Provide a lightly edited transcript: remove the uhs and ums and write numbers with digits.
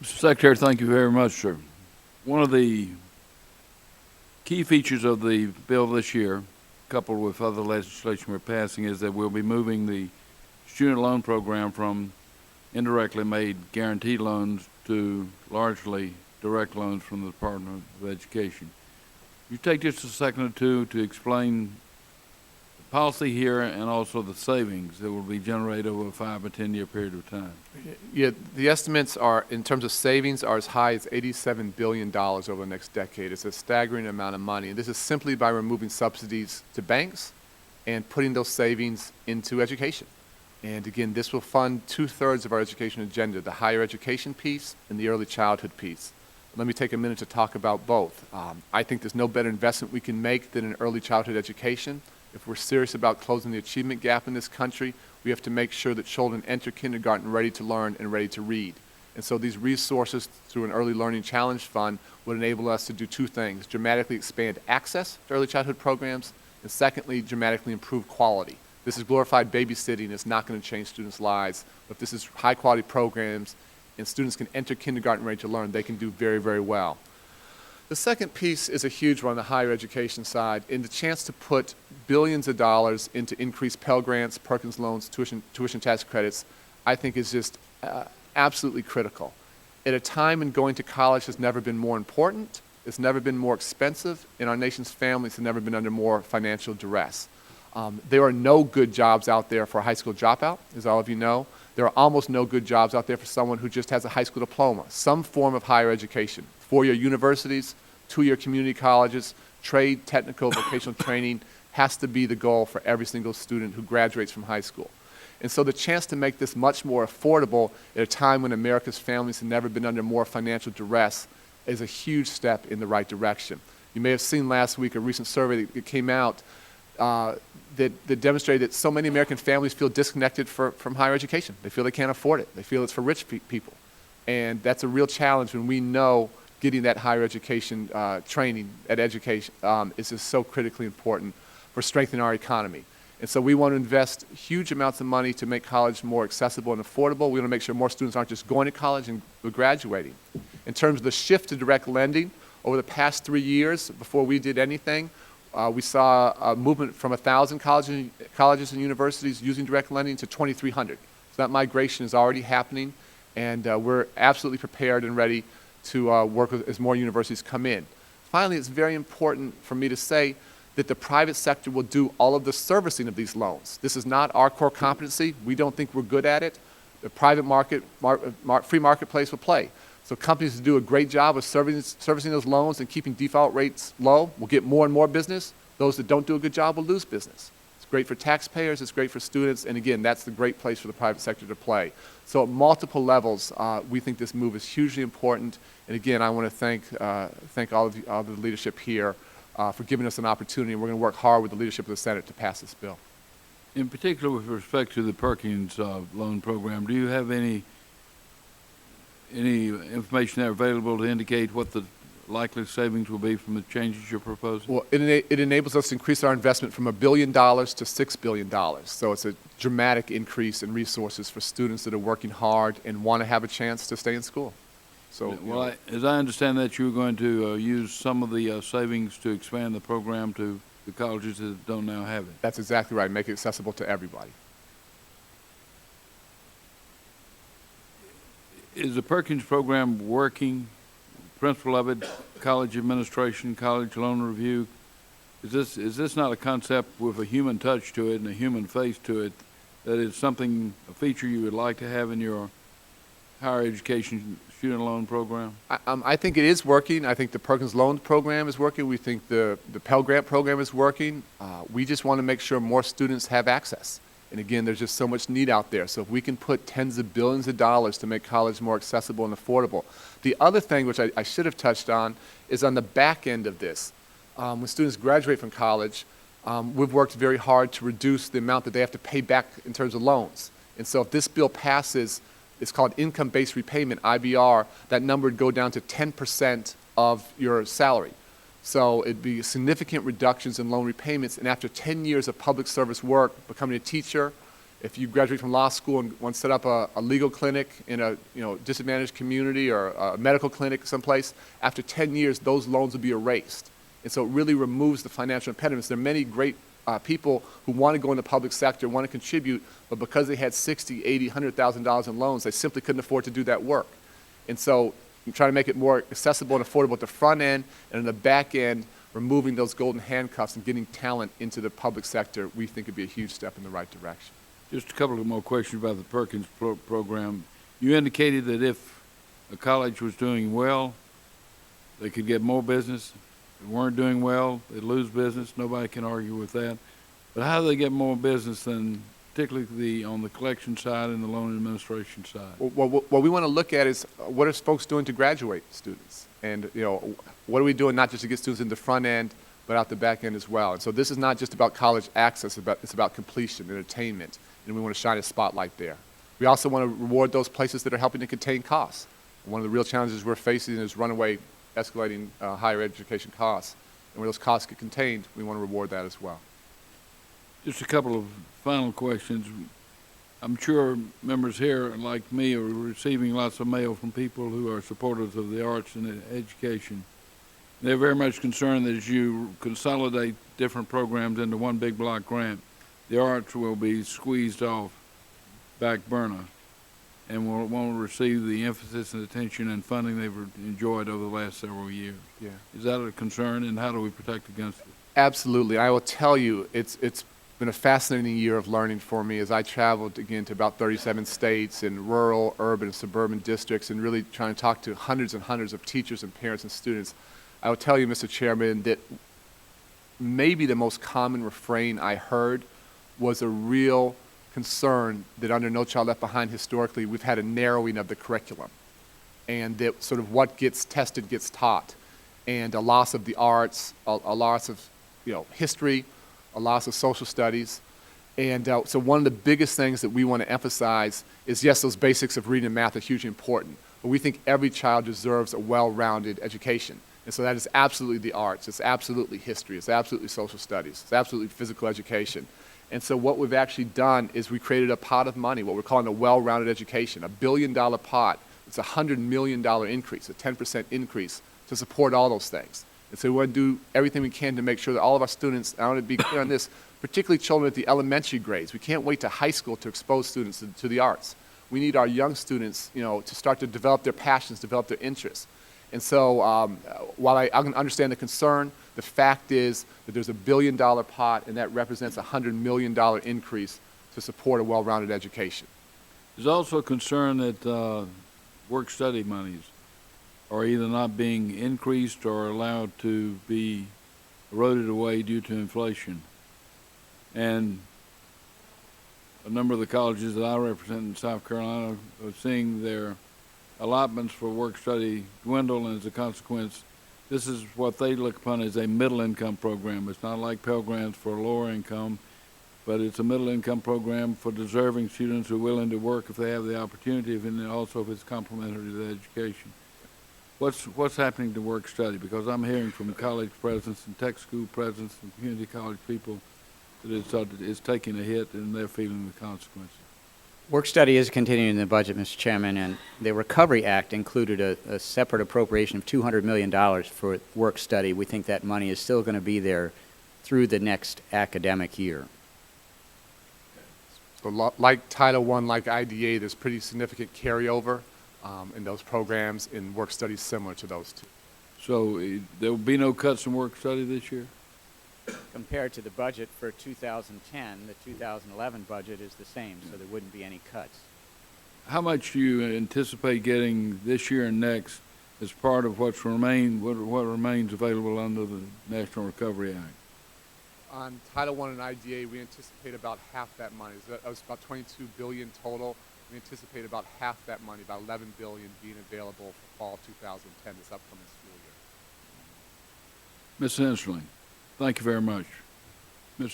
Mr. Secretary, thank you very much, sir. One of the key features of the bill this year, coupled with other legislation we're passing, is that we'll be moving the student loan program from indirectly made guaranteed loans to largely direct loans from the Department of Education. You take just a second or two to explain the policy here and also the savings that will be generated over a 5 or 10 year period of time. Yeah, the estimates are, in terms of savings, are as high as $87 billion over the next decade. It's a staggering amount of money. And this is simply by removing subsidies to banks and putting those savings into education. And again, this will fund 2/3 of our education agenda, the higher education piece and the early childhood piece. Let me take a minute to talk about both. I think there's no better investment we can make than in early childhood education. If we're serious about closing the achievement gap in this country, we have to make sure that children enter kindergarten ready to learn and ready to read. And so these resources through an Early Learning Challenge Fund would enable us to do two things: dramatically expand access to early childhood programs, and secondly, dramatically improve quality. This is glorified babysitting. It's not going to change students' lives. But this is high-quality programs, and students can enter kindergarten ready to learn. They can do very, very well. The second piece is a huge one on the higher education side, and the chance to put billions of dollars into increased Pell Grants, Perkins loans, tuition tax credits, I think is just absolutely critical. At a time when going to college has never been more important, it's never been more expensive, and our nation's families have never been under more financial duress. There are no good jobs out there for a high school dropout, as all of you know. There are almost no good jobs out there for someone who just has a high school diploma, some form of higher education. 4-year universities, 2-year community colleges, trade, technical, vocational training has to be the goal for every single student who graduates from high school. And so the chance to make this much more affordable at a time when America's families have never been under more financial duress is a huge step in the right direction. You may have seen last week a recent survey that came out that demonstrated that so many American families feel disconnected from higher education. They feel they can't afford it. They feel it's for rich people. And that's a real challenge when we know getting that higher education training at education is just so critically important for strengthening our economy. And so we want to invest huge amounts of money to make college more accessible and affordable. We want to make sure more students aren't just going to college and graduating. In terms of the shift to direct lending, over the past 3 years, before we did anything, we saw a movement from 1,000 colleges and universities using direct lending to 2,300. So that migration is already happening, and we're absolutely prepared and ready to work with as more universities come in. Finally, it's very important for me to say that the private sector will do all of the servicing of these loans. This is not our core competency. We don't think we're good at it. The private free marketplace will play. So companies that do a great job of servicing those loans and keeping default rates low will get more and more business. Those that don't do a good job will lose business. It's great for taxpayers, it's great for students, and again, that's the great place for the private sector to play. So at multiple levels, we think this move is hugely important. And again, I want to thank all of the leadership here for giving us an opportunity. We're going to work hard with the leadership of the Senate to pass this bill. In particular, with respect to the Perkins loan program, do you have any information there available to indicate what the likely savings will be from the changes you're proposing? Well, it enables us to increase our investment from $1 billion to $6 billion. So it's a dramatic increase in resources for students that are working hard and want to have a chance to stay in school. So, well, as I understand that, you're going to use some of the savings to expand the program to the colleges that don't now have it. That's exactly right. Make it accessible to everybody. Is the Perkins program working? Principle of it, college administration, college loan review. Is this not a concept with a human touch to it and a human face to it that is something, a feature you would like to have in your higher education student loan program? I think it is working. I think the Perkins loan program is working. We think the Pell Grant program is working. We just want to make sure more students have access. And again, there's just so much need out there. So if we can put tens of billions of dollars to make college more accessible and affordable. The other thing, which I should have touched on, is on the back end of this. When students graduate from college, we've worked very hard to reduce the amount that they have to pay back in terms of loans. And so if this bill passes, it's called income-based repayment, IBR, that number would go down to 10% of your salary. So it'd be significant reductions in loan repayments, and after 10 years of public service work, becoming a teacher, If you graduate from law school and want to set up a legal clinic in a disadvantaged community or a medical clinic someplace, after 10 years, those loans will be erased. And so it really removes the financial impediments. There are many great people who want to go in the public sector, want to contribute, but because they had $60,000, $80,000, $100,000 in loans, they simply couldn't afford to do that work. And so I'm trying to make it more accessible and affordable at the front end, and in the back end, removing those golden handcuffs and getting talent into the public sector, we think would be a huge step in the right direction. Just a couple of more questions about the Perkins program. You indicated that if a college was doing well, they could get more business. If they weren't doing well, they'd lose business. Nobody can argue with that. But how do they get more business than particularly on the collection side and the loan administration side? Well, what we want to look at is what are folks doing to graduate students? And what are we doing not just to get students in the front end, but out the back end as well? And so this is not just about college access, it's about completion, entertainment, and we want to shine a spotlight there. We also want to reward those places that are helping to contain costs. One of the real challenges we're facing is runaway, escalating higher education costs. And where those costs get contained, we want to reward that as well. Just a couple of final questions. I'm sure members here, like me, are receiving lots of mail from people who are supporters of the arts and education. They're very much concerned that as you consolidate different programs into one big block grant, the arts will be squeezed off back burner and won't receive the emphasis and attention and funding they've enjoyed over the last several years. Yeah. Is that a concern, and how do we protect against it? Absolutely. I will tell you, it's been a fascinating year of learning for me as I traveled again to about 37 states in rural, urban, and suburban districts and really trying to talk to hundreds and hundreds of teachers and parents and students. I will tell you, Mr. Chairman, that maybe the most common refrain I heard was a real concern that under No Child Left Behind historically we've had a narrowing of the curriculum and that sort of what gets tested gets taught and a loss of the arts, a loss of history, a loss of social studies. And so one of the biggest things that we want to emphasize is, yes, those basics of reading and math are hugely important, but we think every child deserves a well-rounded education. And so that is absolutely the arts, it's absolutely history, it's absolutely social studies, it's absolutely physical education. And so what we've actually done is we created a pot of money, what we're calling a well-rounded education, $1 billion pot. It's a $100 million increase, a 10% increase to support all those things. And so we want to do everything we can to make sure that all of our students, I want to be clear on this, particularly children at the elementary grades. We can't wait to high school to expose students to the arts. We need our young students, to start to develop their passions, develop their interests. And so while I can understand the concern, the fact is that there's a $1 billion pot, and that represents a $100 million increase to support a well-rounded education. There's also a concern that work-study monies are either not being increased or allowed to be eroded away due to inflation. And a number of the colleges that I represent in South Carolina are seeing their allotments for work-study dwindle, and as a consequence, this is what they look upon as a middle-income program. It's not like Pell Grants for lower income, but it's a middle-income program for deserving students who are willing to work if they have the opportunity, and also if it's complementary to the education. What's happening to work-study? Because I'm hearing from college presidents and tech school presidents and community college people that it's taking a hit and they're feeling the consequences. Work-study is continuing in the budget, Mr. Chairman, and the Recovery Act included a separate appropriation of $200 million for work-study. We think that money is still going to be there through the next academic year. So like Title I, like IDA, there's pretty significant carryover in those programs in work studies similar to those two. So there will be no cuts in work-study this year? Compared to the budget for 2010, the 2011 budget is the same, so there wouldn't be any cuts. How much do you anticipate getting this year and next as part of what remains available under the National Recovery Act? On Title I and IDA, we anticipate about half that money. That was about $22 billion total. We anticipate about half that money, about $11 billion, being available for fall 2010, this upcoming school year. Ms. Hensley, thank you very much. Ms.